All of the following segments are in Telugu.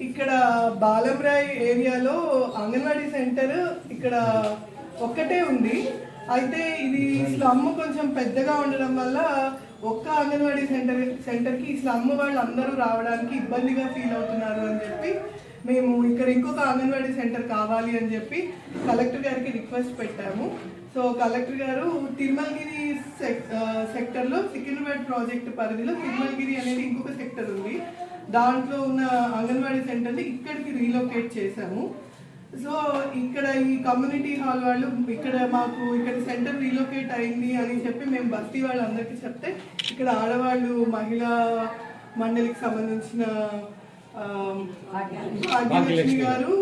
ఇక్కడ బాలంరాయ్ ఏరియాలో అంగన్వాడీ సెంటర్ ఇక్కడ ఒక్కటే ఉంది. అయితే ఇది స్లమ్ కొంచెం పెద్దగా ఉండడం వల్ల ఒక్క అంగన్వాడీ సెంటర్కి స్లమ్ వాళ్ళు అందరూ రావడానికి ఇబ్బందిగా ఫీల్ అవుతున్నారు అని చెప్పి మేము ఇక్కడ ఇంకొక అంగన్వాడీ సెంటర్ కావాలి అని చెప్పి కలెక్టర్ గారికి రిక్వెస్ట్ పెట్టాము. సో కలెక్టర్ గారు తిరుమలగిరి సెక్టర్లో సికింద్రాబాద్ ప్రాజెక్ట్ పరిధిలో తిరుమలగిరి అనేది ఇంకొక సెక్టర్ ఉంది. దాంట్లో ఉన్న అంగన్వాడీ సెంటర్ని ఇక్కడికి రీలొకేట్ చేశాము. సో ఇక్కడ ఈ కమ్యూనిటీ హాల్ వాళ్ళు ఇక్కడ మాకు ఇక్కడ సెంటర్ రీలొకేట్ అయింది అని చెప్పి మేము బస్తీ వాళ్ళందరికీ చెప్తే ఇక్కడ ఆడవాళ్ళు మహిళా మండలికి సంబంధించిన భాగ్యలక్ష్మి గారు,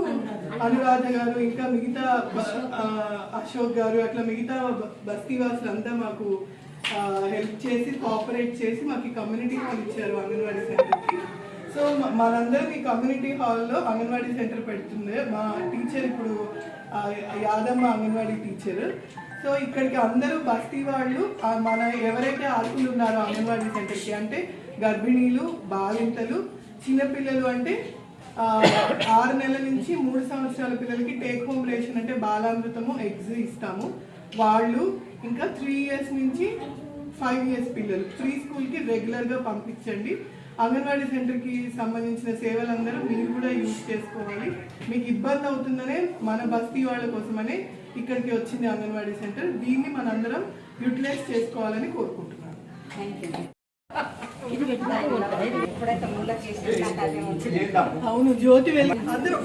అనురాధ గారు, ఇంకా మిగతా అశోక్ గారు, అట్లా మిగతా బస్తీ వాసులంతా మాకు హెల్ప్ చేసి కోఆపరేట్ చేసి మాకు కమ్యూనిటీ హాల్ ఇచ్చారు అంగన్వాడీ సెంటర్కి. సో మనందరం ఈ కమ్యూనిటీ హాల్లో అంగన్వాడీ సెంటర్ పెడుతుంది. మా టీచర్ ఇప్పుడు యాదమ్మ అంగన్వాడీ టీచర్. సో ఇక్కడికి అందరూ బస్తీ వాళ్ళు మన ఎవరైతే అర్హులు ఉన్నారో అంగన్వాడీ సెంటర్కి, అంటే గర్భిణీలు, బాలింతలు, చిన్నపిల్లలు, అంటే 6 నెలల నుంచి 3 సంవత్సరాల పిల్లలకి టేక్ హోమ్ రేషన్ అంటే బాలామృతము ఎగ్స్ ఇస్తాము వాళ్ళు, ఇంకా 3 ఇయర్స్ నుంచి 5 ఇయర్స్ పిల్లలు ప్రీ స్కూల్కి రెగ్యులర్గా పంపించండి. అంగన్వాడీ సెంటర్కి సంబంధించిన సేవలందరూ మీరు కూడా యూజ్ చేసుకోవాలి. మీకు ఇబ్బంది అవుతుందనే మన బస్తీ వాళ్ళ కోసమనే ఇక్కడికి వచ్చింది అంగన్వాడీ సెంటర్. దీన్ని మనందరం యూటిలైజ్ చేసుకోవాలని కోరుకుంటున్నాను. అవును, జ్యోతి వెళ్ళి అందరూ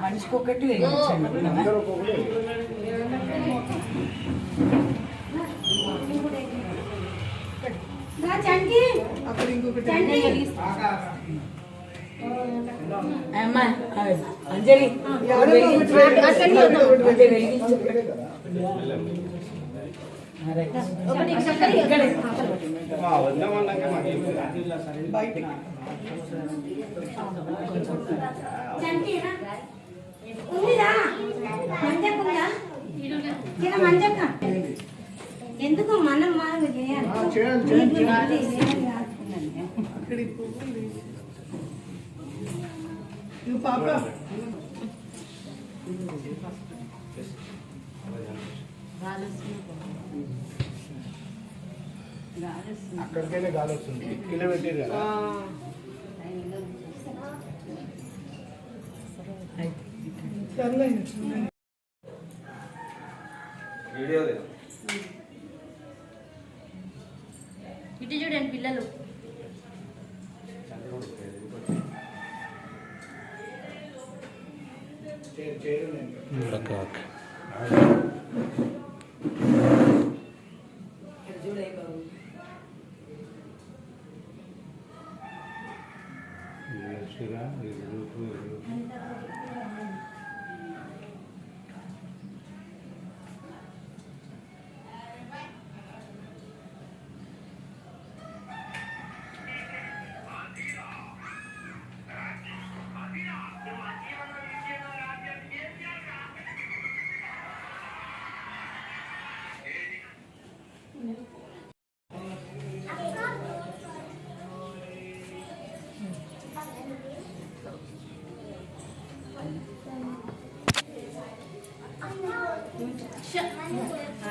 మనిషికి ఒకటి అక్కడ ఇంకొకటి అంజలి ఎందుకు మనం పాప అక్కడికైనా గాలి వస్తుంది, కిలో పెట్టారు కదా. ఇటు చూడండి పిల్లలు.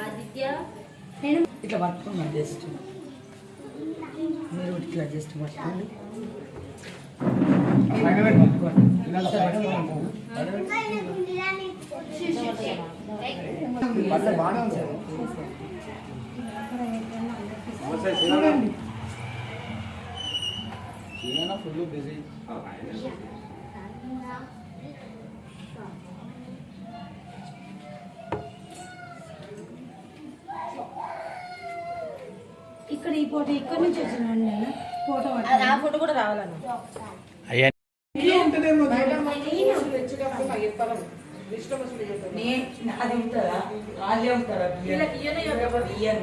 ఆదిత్య ఇట్లా పట్టుకున్నా, జస్ట్ మీరు ఇట్లా జస్ట్ పట్టుకోండి. Full busy. ఇక్కడ ఈ ఫోటో ఇక్కడ నుంచి వచ్చిందండి. ఫోటో ఆ ఫోటో కూడా రావాలన్న. అది ఉంటారా వాళ్ళే ఉంటారా? ఏం